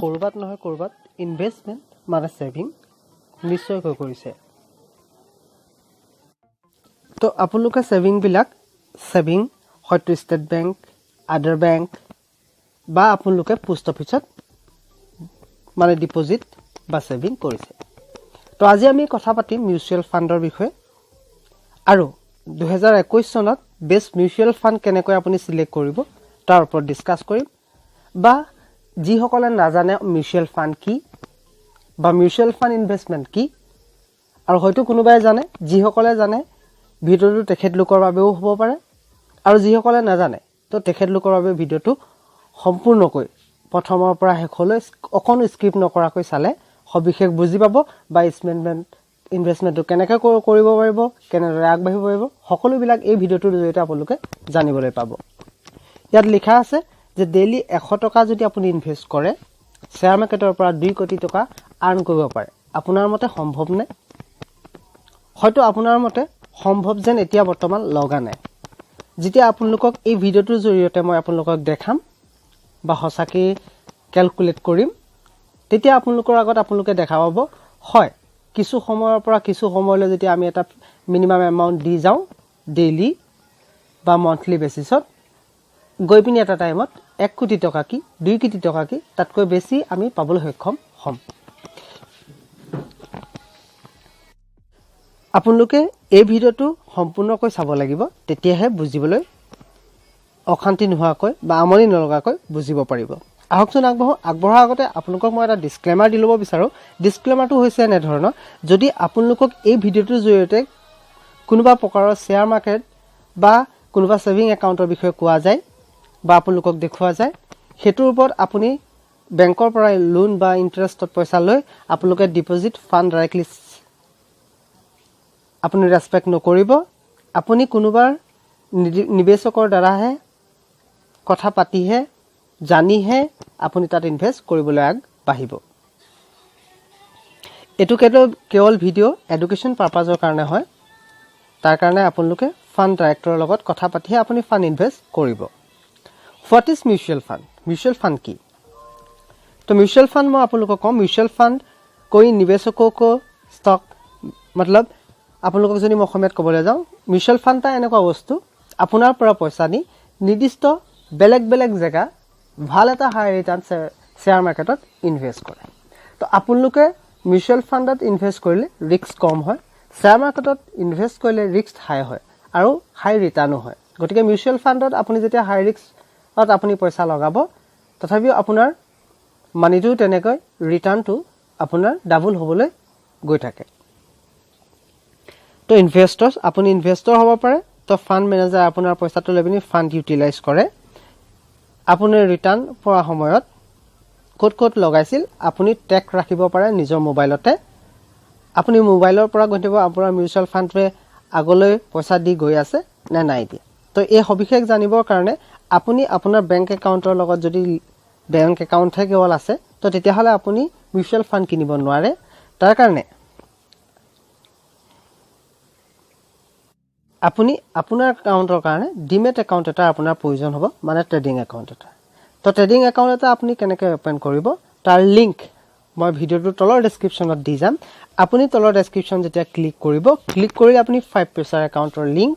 কৰবাত নহয় কৰবাত ইনভেষ্টমেন্ট মানে সেভিং নিশ্চয়কৈ কৰিছে তো আপোনালোকে সেভিং হয়তো ষ্টেট বেংক আদাৰ বেংক বা আপোনালোকে পোষ্ট অফিচত মানে ডিপোজিট বা সেভিং কৰিছে তো আজি আমি কথা পাতিম মিউচুৱেল ফাণ্ডৰ বিষয়ে আৰু 2021 চনত বেষ্ট মিউচুৱেল ফাণ্ড কেনেকৈ আপুনি সিলেক্ট কৰিব তাৰ ওপৰত ডিসকাস কৰিম বা যিসকলে নাজানে মিউচুৱেল ফাণ্ড কি বা মিউচুৱেল ফাণ্ড ইনভেষ্টমেন্ট কি আৰু হয়তো কোনোবাই জানে যিসকলে জানে ভিডিওটো তেখেতলোকৰ বাবেও হ'ব পাৰে আৰু যিসকলে নাজানে তো তেখেতলোকৰ বাবে ভিডিওটো সম্পূৰ্ণকৈ প্ৰথমৰ পৰা শেষলৈ অকণো স্কিপ নকৰাকৈ চালে সবিশেষ বুজি পাব বা ইনভেষ্টমেন্টটো কেনেকৈ কৰিব পাৰিব কেনেদৰে আগবাঢ়িব পাৰিব সকলোবিলাক এই ভিডিওটোৰ জৰিয়তে আপোনালোকে জানিবলৈ পাব ইয়াত লিখা আছে যে ডেইলি 100 টকা যদি আপুনি ইনভেষ্ট কৰে শেয়াৰ মাৰ্কেটৰ পৰা 2 কোটি টকা আৰ্ন কৰিব পাৰে আপোনাৰ মতে সম্ভৱ নে হয়তো আপোনাৰ মতে সম্ভৱ যেন এতিয়া বৰ্তমান লগা নাই যেতিয়া আপোনালোকক এই ভিডিওটোৰ জৰিয়তে মই আপোনালোকক দেখাম বা হসাকে ক্যালকুলেট কৰিম তেতিয়া আপোনালোকৰ আগত আপোনালোকে দেখা পাব হয় কিছু সময়ৰ পৰা কিছু সময়লৈ যেতিয়া আমি এটা মিনিমাম এমাউন্ট দি যাও ডেইলি বা মন্থলি বেসিছত গৈ পিনি এটা টাইমত 1 কোটি টকা কি 2 কোটি টকা কি তাতকৈ বেছি আমি পাবলৈ সক্ষম হম আপোনালোকে এই ভিডিওটো সম্পূৰ্ণকৈ চাব লাগিব তেতিয়াহে বুজিবলৈ অশান্তি নোহোৱাকৈ বা আমনি নলগাকৈ বুজিব পাৰিব আহকচোন আগবঢ়াৰ আগতে আপোনালোকক মই এটা ডিসক্লেমাৰ দি ল'ব বিচাৰো ডিসক্লেমাৰটো হৈছে এনে ধৰণৰ যদি আপোনালোকক এই ভিডিওটোৰ জৰিয়তে কোনোবা প্ৰকাৰৰ শেয়াৰ মাৰ্কেট বা কোনোবা সেভিং একাউণ্টৰ বিষয়ে কোৱা যায় বা আপোনালোকক দেখুওৱা যায় হেতুৰ ওপৰত আপুনি বেংকৰ পৰা লোন বা ইন্টাৰেষ্টত পইচা লৈ আপোনালোকে ডিপোজিট ফাণ্ড ডাইৰেক্টলি আপুনি ৰেসপেক্ট নকৰিব আপুনি কোনোবাৰ নিবেশকৰ দ্বাৰাহে কথা পাতিহে জানিহে আপুনি তাত ইনভেষ্ট কৰিবলৈ আগবাঢ়িব এটো কেৱল ভিডিও এডুকেশ্যন পাৰপাজৰ কাৰণে হয় তাৰ কাৰণে আপোনালোকে ফাণ্ড ডাইৰেক্টৰৰ লগত কথা পাতিহে আপুনি ফাণ্ড ইনভেষ্ট কৰিব What is mutual fund? Mutual fund की तो म्यूचुअल फंड मैं आप लोगों को म्यूचुअल फंड कोई निवेशकों को स्टॉक मतलब आप लोगों को जो निमोखमेट को बोले जाऊँ म्यूचुअल फंड ता एने को वस्तु अपनार पर पैसा नी निर्दिष्ट बेलेग जगह भाले ता हाई रिटर्न से शेयर मार्केटत इन्वेस्ट करे तो आप लोगों म्यूचुअल फंडत इन्वेस्ट करले रिस्क कम है शेयर मार्केटत इन्वेस्ट करले रिस्क हाई है और हाई रिटर्नो है गति के म्यूचुअल फंडत अपनी जेतिया हाई रिस्क और अपनी पैसा लगाब तथापिও আপোনাৰ মানিটো তেনেকৈ ৰিটাৰ্ণটো আপোনাৰ ডাবল হ'বলৈ গৈ থাকে তো ইনভেস্টৰ্স আপুনি ইনভেস্টৰ হ'ব পাৰে তো ফাণ্ড মেনেজাৰ আপোনাৰ পইচাটো লৈ পিনি ফাণ্ড ইউটিলাইজ কৰে আপুনি ৰিটাৰ্ণ পোৱা সময়ত ক'ত লগাইছিল আপুনি ট্ৰেক ৰাখিব পাৰে নিজৰ মোবাইলতে আপুনি মোবাইলৰ পৰা গণিব আপোনাৰ মিউচুৱেল ফাণ্ডটোৱে আগলৈ পইচা দি গৈ আছে নে নাই দিয়া তো এই সবিশেষ জানিবৰ কাৰণে আপুনি আপোনাৰ বেংক একাউণ্টৰ লগত যদি বেংক একাউণ্ট কেৱল আছে তো তেতিয়া হলে আপুনি মিউচুৱেল ফাণ্ড কিনিব নোৱাৰে তাৰ কাৰণে আপুনি আপোনাৰ একাউণ্টৰ কাৰণে ডিমেট একাউণ্ট এটা আপোনাৰ প্ৰয়োজন হ'ব মানে ট্ৰেডিং একাউণ্ট এটা তো ট্ৰেডিং একাউণ্ট এটা আপুনি কেনেকৈ ওপেন কৰিব তাৰ লিংক মই ভিডিওটোৰ তলৰ ডেসক্ৰিপচনত দি যাম আপুনি তলৰ ডেসক্ৰিপচন যেতিয়া ক্লিক কৰিব ক্লিক কৰি আপুনি 5 পইচাৰ একাউণ্টৰ লিংক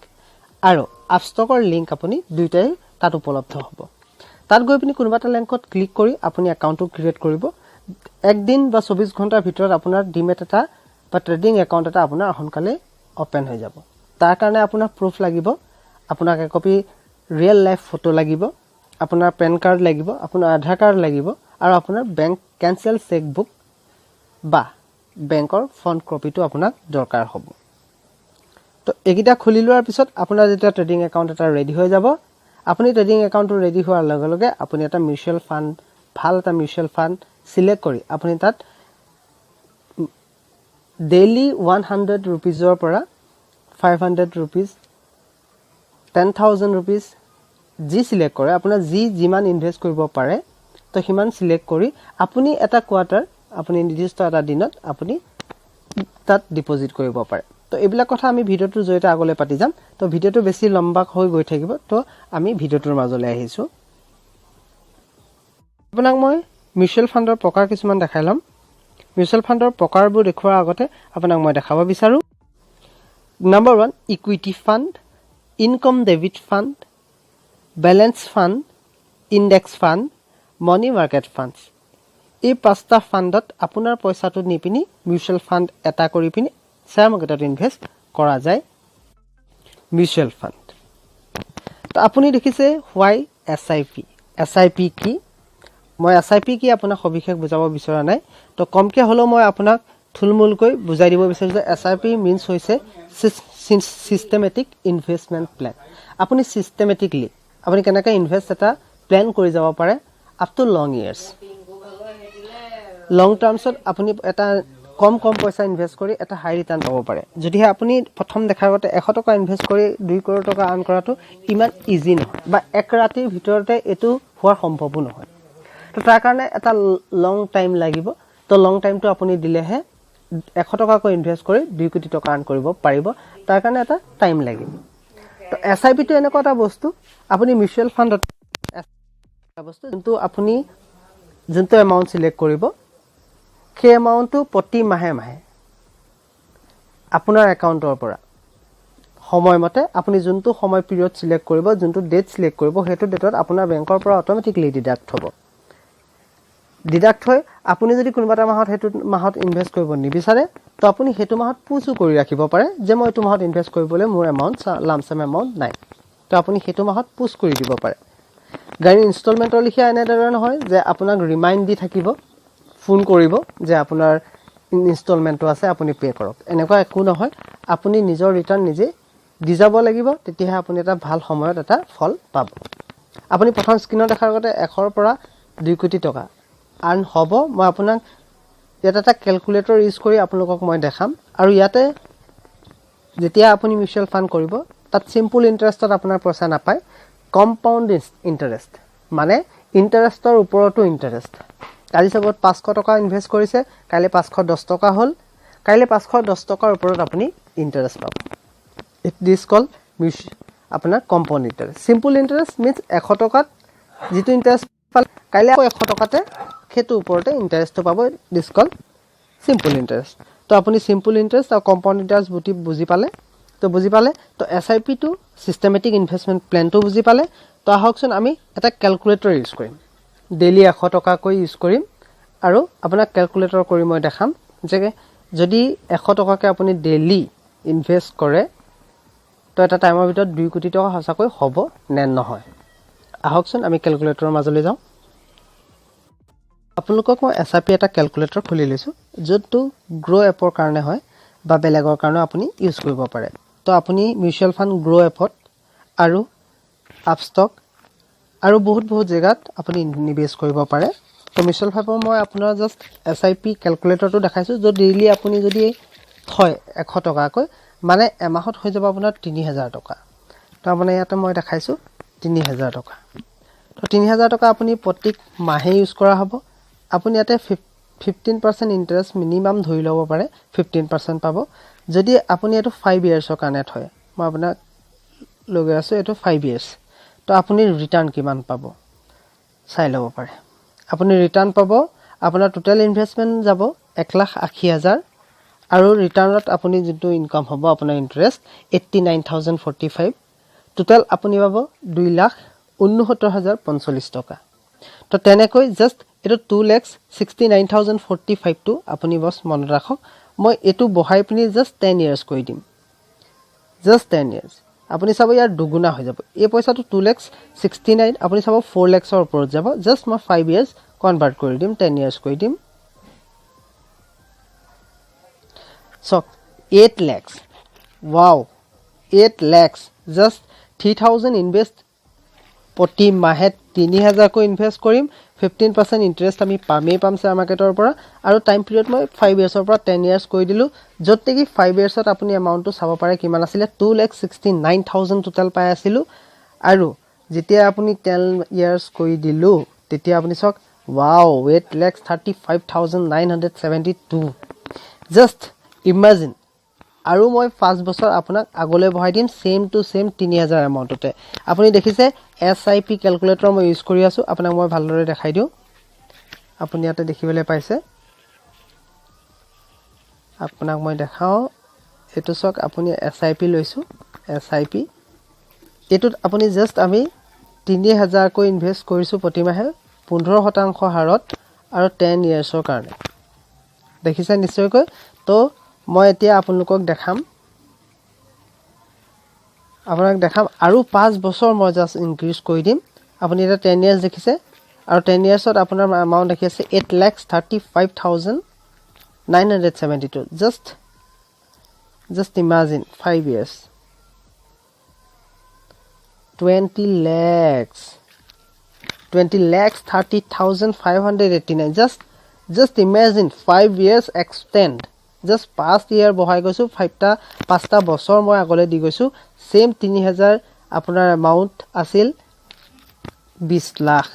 আৰু আপষ্টকৰ লিংক আপুনি দুইটাই তাত উপলব্ধ হ'ব তাত গৈ পিনি কোনোবা এটা লিংকত ক্লিক কৰি আপুনি একাউণ্টটো ক্ৰিয়েট কৰিব এক দিন বা 24 ঘণ্টাৰ ভিতৰত আপোনাৰ ডিমেট এটা বা ট্ৰেডিং একাউণ্ট এটা আপোনাৰ সোনকালে ওপেন হৈ যাব তাৰ কাৰণে আপোনাৰ প্ৰুফ লাগিব আপোনাক এক কপি ৰিয়েল লাইফ ফটো লাগিব আপোনাৰ পেন কাৰ্ড লাগিব আপোনাৰ আধাৰ কাৰ্ড লাগিব আৰু আপোনাৰ বেংক কেনসেল চেক বুক বা বেংকৰ ফ্ৰণ্ট কপিটো আপোনাক দৰকাৰ হ'ব তো একিটা খুলি লোৱাৰ পিছত আপোনাৰ যেতিয়া ট্ৰেডিং একাউণ্ট এটা ৰেডি হৈ যাব আপুনি ট্ৰেডিং একাউণ্টটো ৰেডি হোৱাৰ লগে লগে আপুনি এটা মিউচুৱেল ফাণ্ড ভাল এটা মিউচুৱেল ফাণ্ড সিলেক্ট কৰি আপুনি তাত ডেইলি 100 रुपीजৰ পৰা 500 रुपीज 10000 रुपीज जी सिलेक्ट কৰে আপোনাৰ যিমান ইনভেষ্ট কৰিব পাৰে তো হিমান সিলেক্ট কৰি আপুনি এটা কোৱাৰ্টাৰ আপুনি নিৰ্দিষ্ট এটা দিনত আপুনি তাত ডিপোজিট কৰিব পাৰে তো এইবিলাক কথা আমি ভিডিওটোৰ জৰিয়তে আগলৈ পাতি যাম তো ভিডিওটো বেছি লম্বা হৈ গৈ থাকিব তো আমি ভিডিওটোৰ মাজলৈ আহিছো আপোনাক মই মিউচুৱেল ফাণ্ডৰ প্ৰকাৰ কিছুমান দেখাই ল'ম মিউচুৱেল ফাণ্ডৰ প্ৰকাৰবোৰ দেখুৱাৰ আগতে আপোনাক মই দেখাব বিচাৰোঁ number 1 equity fund income debit fund balance fund index fund money market funds এই পাঁচটা ফাণ্ডত আপোনাৰ পইচাটো নি পিনি মিউচুৱেল ফাণ্ড এটা কৰি পিনি শ্বেয়াৰ মাৰ্কেটত ইনভেষ্ট কৰা যায় মিউচুৱেল ফাণ্ড তো আপুনি দেখিছে হোৱাই SIP কি মই SIP কি আপোনাক সবিশেষ বুজাব বিচৰা নাই তো কমকৈ হ'লেও মই আপোনাক থুলমূলকৈ বুজাই দিব বিচাৰিছোঁ যে SIP মিনছ হৈছে চিষ্টেমেটিক ইনভেষ্টমেণ্ট প্লেন আপুনি চিষ্টেমেটিকলি আপুনি কেনেকৈ ইনভেষ্ট এটা প্লেন কৰি যাব পাৰে আপ টু লং ইয়াৰ্ছ লং টাৰ্মছত আপুনি এটা কম পইচা ইনভেষ্ট কৰি এটা হাই ৰিটাৰ্ণ পাব পাৰে যদিহে আপুনি প্ৰথম দেখাৰ আগতে 100 টকা ইনভেষ্ট কৰি 2 কৰোৰ টকা আৰ্ণ কৰাটো ইমান ইজি নহয় বা এক ৰাতিৰ ভিতৰতে এইটো হোৱাৰ সম্ভৱো নহয় তো তাৰ কাৰণে এটা লং টাইম লাগিব তো লং টাইমটো আপুনি দিলেহে 100 টকাকৈ ইনভেষ্ট কৰি 2 কোটি টকা আৰ্ণ কৰিব পাৰিব তাৰ কাৰণে এটা টাইম লাগিব তো SIP টো এনেকুৱা এটা বস্তু আপুনি মিউচুৱেল ফাণ্ডত এটা বস্তু যোনটো আপুনি যোনটো এমাউণ্ট সিলেক্ট কৰিব সেই এমাউণ্টটো প্ৰতি মাহে আপোনাৰ একাউণ্টৰ পৰা সময়মতে আপুনি যোনটো সময় পিৰিয়ড সিলেক্ট কৰিব যোনটো ডেট সিলেক্ট কৰিব সেইটো ডেটত আপোনাৰ বেংকৰ পৰা অটোমেটিকলি ডিডাক্ট হ'ব ডিডাক্ট হৈ আপুনি যদি কোনোবা এটা মাহত ইনভেষ্ট কৰিব নিবিচাৰে তো আপুনি সেইটো মাহত পুজো কৰি ৰাখিব পাৰে যে মই এইটো মাহত ইনভেষ্ট কৰিবলৈ মোৰ এমাউণ্ট লামচাম এমাউণ্ট নাই তো আপুনি সেইটো মাহত পুজ কৰি দিব পাৰে গাড়ী ইনষ্টলমেণ্টৰ লিখীয়া এনেদৰে নহয় যে আপোনাক ৰিমাইণ্ড দি থাকিব ফোন কৰিব যে আপোনাৰ ইনষ্টলমেণ্টটো আছে আপুনি পে কৰক এনেকুৱা একো নহয় আপুনি নিজৰ ৰিটাৰ্ণ নিজে দি যাব লাগিব তেতিয়াহে আপুনি এটা ভাল সময়ত এটা ফল পাব আপুনি প্ৰথম স্ক্ৰীনত দেখাৰ আগতে 100 পৰা 2 কোটি টকা আৰ্ণ হ'ব মই আপোনাক ইয়াত এটা কেলকুলেটৰ ইউজ কৰি আপোনালোকক মই দেখাম আৰু ইয়াতে যেতিয়া আপুনি মিউচুৱেল ফাণ্ড কৰিব তাত সিম্পল ইণ্টাৰেষ্টত আপোনাৰ পইচা নাপায় কম্পাউণ্ড ইণ্টাৰেষ্ট মানে ইণ্টাৰেষ্টৰ ওপৰতো ইণ্টাৰেষ্ট আজি সবত 500 টকা ইনভেষ্ট কৰিছে কাইলে 510 টকা হ'ল কাইলে 510 টকাৰ ওপৰত আপুনি ইন্টাৰেষ্ট পাব ইট দিস কল আপোনাৰ compound interest simple interest means 100 টকাত যেটো ইন্টাৰেষ্ট পালে কাইলে 100 টকাতে সেইটো ওপৰতে ইন্টাৰেষ্টটো পাব দিস কল সিম্পল ইন্টাৰেষ্ট তো আপুনি সিম্পল ইন্টাৰেষ্ট আৰু কম্পাউণ্ড ইন্টাৰেষ্ট বুজি পালে তো SIP টো সিস্টেমেটিক ইনভেষ্টমেন্ট প্ল্যান টো বুজি পালে তো আহকচোন আমি এটা ক্যালকুলেটৰ ইউজ কৰিম ডেইলি 100 টকা কৈ ইউজ কৰিম আৰু আপোনাক ক্যালকুলেটৰ কৰি মই দেখাম যে যদি 100 টকাকে আপুনি ডেইলি ইনভেষ্ট কৰে তো এটা টাইমৰ ভিতৰত 2 কোটি টকা হসাকৈ হ'ব নে নহয় আহকচোন আমি ক্যালকুলেটৰৰ মাজলৈ যাওঁ আপোনালোকক মই SIP এটা ক্যালকুলেটৰ খুলি লৈছো যটো গ্ৰো এপৰ কাৰণে হয় বা বেলেগৰ কাৰণে আপুনি ইউজ কৰিব পাৰে তো আপুনি মিউচুৱেল ফাণ্ড গ্ৰো এপত আৰু আপষ্টক আৰু বহুত জায়গাত আপুনি নিবেশ কৰিব পাৰে তো মিউচুৱেল ফাণ্ডৰ মই আপোনাৰ জাস্ট SIP ক্যালকুলেটৰটো দেখাইছো যত ডেইলি আপুনি যদি হয় 100 টকাকৈ মানে এমাহত হৈ যাব আপোনাৰ 3000 টকা তো মানে ইয়াতে মই দেখাইছো 3000 টকা তো 3000 টকা আপুনি প্ৰতি মাহে ইউজ কৰা হ'ব আপুনি ইয়াতে 15% ইন্টাৰেষ্ট মিনিমাম ধৰি ল'ব পাৰে 15% পাব যদি আপুনি এটো 5 ইয়াৰ্ছৰ কাৰণে থয় মই আপোনাক লগাই আছো এটো 5 ইয়াৰ্ছ তো আপুনি ৰিটাৰ্ণ কিমান পাব চাই ল'ব পাৰে আপুনি ৰিটাৰ্ণ পাব আপোনাৰ টোটাল ইনভেষ্টমেন্ট যাব 1,80,000 আৰু ৰিটাৰ্ণত আপুনি যেটো ইনকাম হ'ব আপোনাৰ ইন্টাৰেষ্ট 89,045 টোটাল আপুনি পাব 2,69,045 টকা তো তেনেকৈ জাস্ট এটো 2,69,045 টো আপুনি বস মনত ৰাখক মই এটো বহাই পিনি জাস্ট 10 ইয়াৰ্ছ কৰি দিম জাস্ট 10 ইয়াৰ্ছ আপুনি চাব ইয়াৰ দুগুণা হৈ যাব এই পইচাটো 2,69,000 আপুনি চাব 4 লাখৰ ওপৰত যাব জাস্ট মই 5 ইয়াৰ্ছ কনভাৰ্ট কৰি দিম 10 ইয়াৰ্ছ কৰি দিম so 8 lakh wow 8 lakh just 3,000 invest প্ৰতি মাহে 3,000 কো ইনভেষ্ট কৰিম 15% ইন্টাৰেষ্ট আমি পাম শ্বেয়াৰ মাৰ্কেটৰ পৰা আৰু টাইম পিৰিয়ড মই 5 ইয়াৰ্ছৰ পৰা 10 ইয়াৰ্ছ কৰি দিলো যতে কি 5 ইয়াৰ্ছত আপুনি এমাউণ্টটো চাব পাৰে কিমান আছিল 2,69,000 টোটাল পাই আছিল আৰু যেতিয়া আপুনি 10 ইয়াৰ্ছ কৰি দিলো তেতিয়া আপুনি চাওক ওয়াও 8,35,972 জাস্ট ইমাজিন আৰু মই 5 বছৰ আপোনাক আগলৈ বহাই দিম সেম টু সেম 3000 এমাউণ্টতে আপুনি দেখিছে SIP ক্যালকুলেটৰ মই ইউজ কৰি আছো আপোনাক মই ভালদৰে দেখাই দিও আপুনি ইয়াতে দেখিবলৈ পাইছে আপোনাক মই দেখাও এটো সক আপুনি SIP লৈছো SIP এটোত আপুনি জাস্ট আমি 3000 কৈ ইনভেস্ট কৰিছো প্ৰতি মাহে 15% হাৰত আৰু 10 ইয়াৰ্ছৰ কাৰণে দেখিছে নিশ্চয়কৈ তো মই এতিয়া আপোনালোকক দেখাম আৰু 5 বছৰ মই জাস্ট ইনক্ৰিজ কৰি দিম আপুনি এটা 10 ইয়াৰ্ছ দেখিছে আৰু 10 ইয়াৰ্ছত আপোনাৰ এমাউন্ট দেখি আছে 8,35,972 just imagine 5 years 20 lakhs 30,589 just imagine 5 years extend just past year বহাই গৈছো 5টা বছৰ মই আগলৈ দি গৈছো সেম 3000 আপোনাৰ এমাউন্ট আছিল 20 লাখ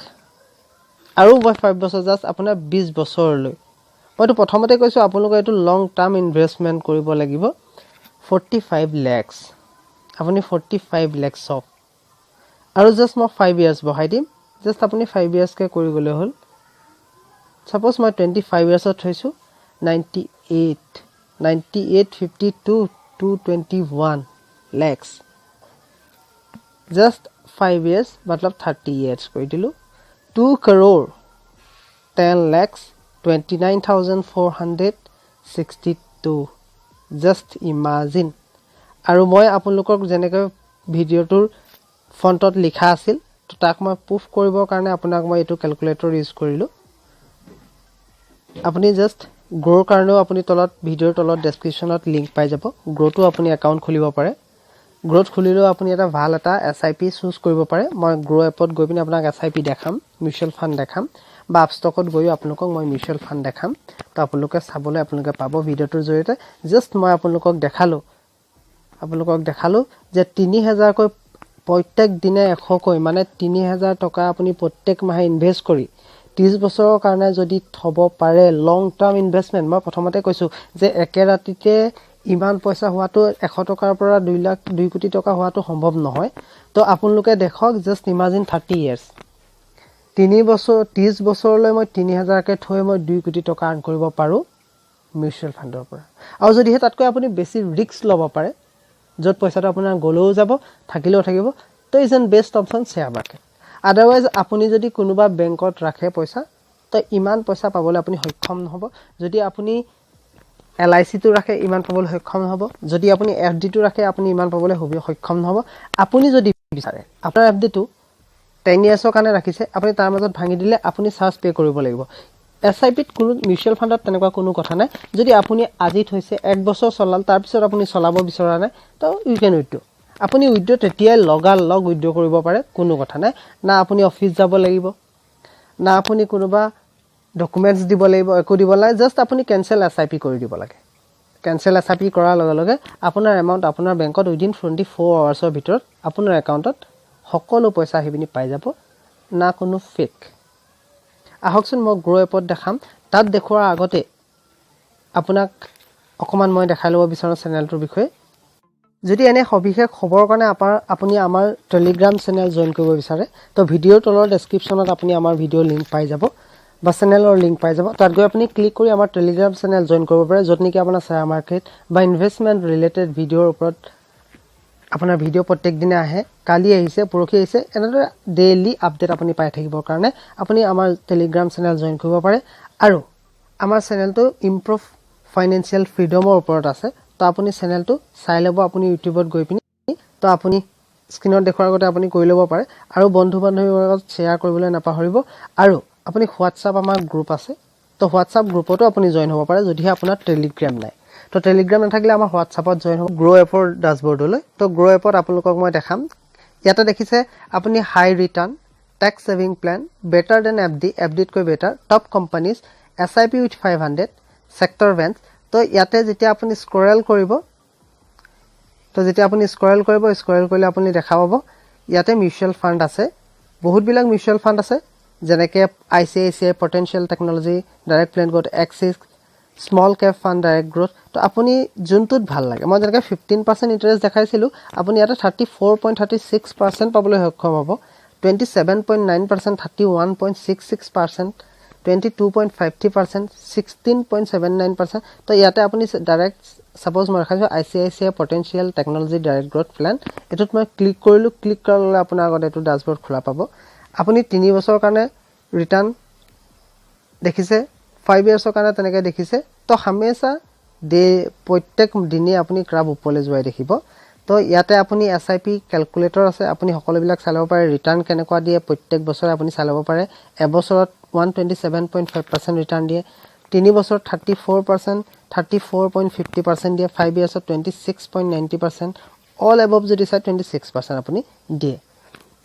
আৰু মই 5 বছৰ জাস্ট আপোনাৰ 20 বছৰলৈ মইতো প্ৰথমতে কৈছো আপোনালোকে এটো লং টাৰ্ম ইনভেষ্টমেন্ট কৰিব লাগিব 45 lakhs আপুনি 45 lakhs অফ আৰু জাস্ট মই 5 ইয়াৰ্ছ বহাই দিম জাস্ট আপুনি 5 ইয়াৰ্ছ কে কৰি গলে হল suppose মই 25 ইয়াৰ্ছত থৈছো 9852 221 lakhs just 5 years मतलब 30 years কৰি দিলো 2 crore 10 lakhs 29,462 just imagine আৰু মই আপোনালোকক যেনেকৈ ভিডিওটোৰ ফন্টত লিখা আছিল তো তাক মই প্ৰুফ কৰিবৰ কাৰণে আপোনাক মই এটো ক্যালকুলেটৰ ইউজ কৰিলো আপুনি জাস্ট গ্ৰোৰ কাৰণেও আপুনি তলত ভিডিওৰ তলত ডেসক্ৰিপচনত লিংক পাই যাব গ্ৰোটো আপুনি একাউন্ট খুলিব পাৰে গ্ৰোথ খুলিলেও আপুনি এটা ভাল এটা SIP চুজ কৰিব পাৰে মই গ্ৰো এপত গৈ পিনে আপোনাক SIP দেখাম মিউচুৱেল ফান্ড দেখাম বা আপষ্টকত গৈ আপোনালোকক মই মিউচুৱেল ফান্ড দেখাম তো আপোনালোকে চাবলৈ আপোনালোকে পাব ভিডিওটোৰ জৰিয়তে জাস্ট মই আপোনালোকক দেখালো যে 3000 কৈ প্ৰত্যেক দিনে 100 কৈ মানে 3000 টকা আপুনি প্ৰত্যেক মাহে ইনভেস্ট কৰি 30 বছৰৰ কাৰণে যদি থব পাৰে লং টাৰ্ম ইনভেষ্টমেন্ট মই প্ৰথমতে কৈছো যে একে ৰাতিতে ইমান পইচা হোৱাটো 100 টকাৰ পৰা 2 কোটি টকা হোৱাটো সম্ভৱ নহয় তো আপোনালোকে দেখক জাস্ট ইমাজিন 30 ইয়াৰ্ছ 30 বছৰলৈ মই 3000 কে থৈ মই 2 কোটি টকা আৰ্ন কৰিব পাৰো মিউচুৱেল ফাণ্ডৰ পৰা আৰু যদি তাতকৈ আপুনি বেছি ৰিস্ক ল'ব পাৰে যত পইচাটো আপোনাৰ গলেও যাব থাকিলেও থাকিব তো is an best option share market otherwise আপুনি যদি কোনোবা বেংকত ৰাখে পইচা তো ইমান পইচা পাবলৈ আপুনি সক্ষম নহব যদি আপুনি LIC টো ৰাখে ইমান পাবলৈ সক্ষম নহব যদি আপুনি FD টো ৰাখে আপুনি ইমান পাবলৈ সক্ষম নহব আপুনি যদি বিচাৰে আপোনাৰ FD টো 10 ইয়াৰ্ছৰ কাৰণে ৰাখিছে আপুনি তাৰ মাজত ভাঙি দিলে আপুনি চাৰ্জ পে কৰিব লাগিব SIP ত কোনো মিউচুৱেল ফাণ্ডত তেনেকুৱা কোনো কথা নাই যদি আপুনি আজি থৈছে 1 বছৰ চলাল তাৰ পিছত আপুনি চলাব বিচৰা নাই তো ইউ ক্যান উইথড্ৰ আপুনি উইথড্ৰ তেতিয়াই লগ উইথড্ৰ কৰিব পাৰে কোনো কথা নাই না আপুনি অফিস যাব লাগিব না আপুনি কোনোবা ডকুমেন্টস দিব লাগিব একো দিব লাগে জাস্ট আপুনি ক্যান্সেল SIP কৰি দিব লাগে ক্যান্সেল SIP কৰাৰ লগে লগে আপোনাৰ এমাউন্ট আপোনাৰ বেংকত উইদিন 24 আৱাৰ্ছৰ ভিতৰত আপোনাৰ একাউণ্টত সকলো পইচা আহিবিনি পাই যাব না কোনো ফেক আহকচোন মই গ্ৰো এপত দেখাম তাত দেখুৱাৰ আগতে আপোনাক অকমান মই দেখাই লব বিচাৰো চেনেলটোৰ বিষয়ে যদি এনে সবিশেষ খবৰ কাৰণে আপুনি আমাৰ টেলিগ্ৰাম চেনেল জয়েন কৰিব বিচাৰে তো ভিডিওৰ তলৰ ডেসক্ৰিপচনত আপুনি আমাৰ ভিডিও লিংক পাই যাব বা চেনেলৰ লিংক পাই যাব তাত গৈ আপুনি ক্লিক কৰি আমাৰ টেলিগ্ৰাম চেনেল জয়েন কৰিব পাৰে যত নেকি আপোনাৰ শেয়াৰ মাৰ্কেট বা ইনভেষ্টমেন্ট ৰিলেটেড ভিডিওৰ ওপৰত আপোনাৰ ভিডিও প্ৰত্যেক দিনে আহে কালি আহিছে পৰখি আহিছে এনেদৰে ডেইলি আপডেট আপুনি পাই থাকিবৰ কাৰণে আপুনি আমাৰ টেলিগ্ৰাম চেনেল জয়েন কৰিব পাৰে আৰু আমাৰ চেনেলটো ইমপ্ৰুভ ফাইনান্সিয়াল ফ্ৰীডমৰ ওপৰত আছে তো আপুনি চেনেলটো চাই লব আপুনি ইউটিউবত গৈ পিনি তো আপুনি স্ক্ৰিনত দেখুৱাৰ আগতে আপুনি কৰি লব পাৰে আৰু বন্ধু বান্ধৱীৰ লগত শ্বেয়াৰ কৰিবলৈ নাপাহৰিব আৰু আপুনি হোৱাটছআপ আমাৰ গ্ৰুপ আছে তো হোৱাটছআপ গ্ৰুপতো আপুনি জয়েন হ'ব পাৰে যদিহে আপোনাৰ টেলিগ্ৰাম নাই তো টেলিগ্ৰাম নাথাকিলে আমাৰ হোৱাটছআপত জয়েন হ'ব গ্ৰো এপৰ ড্যাশবৰ্ডলৈ তো গ্ৰো এপত আপোনালোকক মই দেখাম ইয়াতে দেখিছে আপুনি high return tax saving plan better than FD তকৈ better top companies SIP with 500 sector ভেন্স তো ইয়াতে যেতিয়া আপুনি স্ক্ৰল কৰিব স্ক্ৰল কৰিলে আপুনি দেখা পাব ইয়াতে মিউচুৱেল ফাণ্ড আছে বহুত বিলাক মিউচুৱেল ফাণ্ড আছে যেনেকৈ ICICI potential technology direct plan growth Axis small cap fund direct growth তো আপুনি যোনটোত ভাল লাগে মই যেনেকৈ 15% ইন্টাৰেষ্ট দেখাইছিলো আপুনি ইয়াতে 34.36% পাবলৈ সক্ষম হ'ব 27.9% 31.66% 22.50%, 16.79%. তো ইয়াতে আপুনি ডাইৰেক্ট সাপোজ মই ৰাখিছো ICICI potential technology direct growth plan, এটোত মই ক্লিক কৰিলো। ক্লিক কৰাৰ আপোনাৰ আগত এটো ড্যাশবোৰ্ড খোলা পাব। আপুনি 3 বছৰৰ কাৰণে ৰিটাৰ্ণ দেখিছে, 5 ইয়াৰ্ছৰ কাৰণে তেনেকৈ দেখিছে। তো হামেশা প্ৰত্যেক দিনে আপুনি গ্ৰাফ ওপৰলৈ যোৱাই দেখিব। তো ইয়াতে আপুনি SIP ক্যালকুলেটৰ আছে, আপুনি সকলোবিলাক চাই ল'ব পাৰে। ৰিটাৰ্ণ কেনেকুৱা দিয়ে প্ৰত্যেক বছৰে আপুনি চাই ল'ব পাৰে। এবছৰত 127.5% ৰিটাৰ্ণ দিয়ে, 3 বছৰত 34%, 34.50% দিয়ে, 5 ইয়াৰ্ছত 26.90%, অল এবভ যদি চাই 26% আপুনি দিয়ে।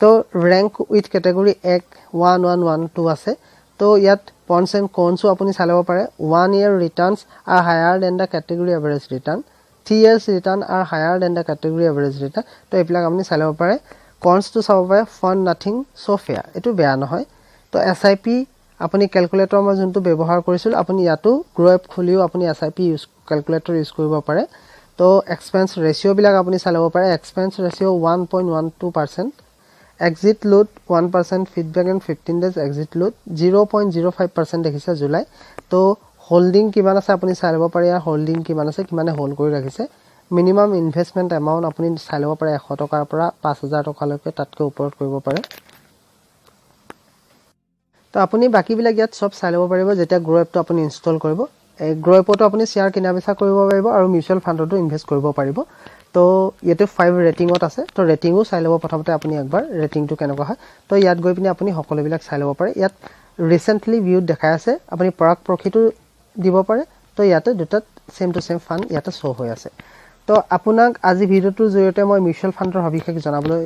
তো ৰেংক উইথ কেটেগৰী 1, 1, 1, 1, 2 আছে। তো ইয়াত পইণ্টছ এণ্ড কনছো আপুনি চাই ল'ব পাৰে। 1 year returns are higher than the category average return, 3 years return are higher than the category average return. তো এইবিলাক আপুনি চাই ল'ব পাৰে। কনছটো চাব পাৰে, ফান নাথিং ছ' ফেয়াৰ, এইটো বেয়া নহয়। তো SIP আপুনি ক্যালকুলেটৰ মই যোনটো ব্যৱহাৰ কৰিছিল, আপুনি ইয়াতো গ্ৰ' এপ খুলিও আপুনি SIP ক্যালকুলেটৰ ইউজ কৰিব পাৰে। তো এক্সপেন্স ৰেচিঅ'বিলাক আপুনি চাই ল'ব পাৰে। Expense ratio' 1.12%, exit load 1%, feedback in 15 days, exit load 0.05% দেখিছে জুলাই। তো হোল্ডিং কিমান আছে আপুনি চাই ল'ব পাৰে। ইয়াৰ হোল্ডিং কিমান আছে, কিমানে হোল্ড কৰি ৰাখিছে। মিনিমাম ইনভেষ্টমেণ্ট এমাউণ্ট আপুনি চাই ল'ব পাৰে 100 টকাৰ পৰা 5000 টকালৈকে, তাতকৈ ওপৰত কৰিব পাৰে। তো আপুনি বাকীবিলাক ইয়াত সব চাই ল'ব পাৰিব যেতিয়া গ্ৰ' এপটো আপুনি ইনষ্টল কৰিব। এই গ্ৰ' এপতো আপুনি শ্বেয়াৰ কিনা বেচা কৰিব পাৰিব আৰু মিউচুৱেল ফাণ্ডতো ইনভেষ্ট কৰিব পাৰিব। তো ইয়াতে 5 ৰেটিঙত আছে। তো ৰেটিঙো চাই ল'ব প্ৰথমতে আপুনি একবাৰ, ৰেটিংটো কেনেকুৱা হয়। তো ইয়াত গৈ পিনি আপুনি সকলোবিলাক চাই ল'ব পাৰে। ইয়াত ৰিচেণ্টলি ভিউত দেখাই আছে, আপুনি পৰাগ প্ৰফিটো দিব পাৰে। তো ইয়াতে দুটাত সেম টু সেম ফাণ্ড ইয়াতে শ্ব' হৈ আছে। তো আপোনাক আজি ভিডিঅ'টোৰ জৰিয়তে মই মিউচুৱেল ফাণ্ডৰ সবিশেষ জনাবলৈ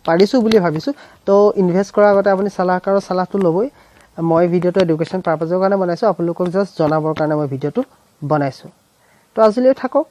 পাৰিছোঁ বুলি ভাবিছোঁ। তো ইনভেষ্ট কৰাৰ আগতে আপুনি চালাহকাৰৰ চালাহটো ল'বই। মই ভিডিঅ'টো এডুকেশ্যন পাৰপাজৰ কাৰণে বনাইছোঁ, আপোনালোকক জাষ্ট জনাবৰ কাৰণে মই ভিডিঅ'টো বনাইছোঁ। তো আজিলৈ থাকক।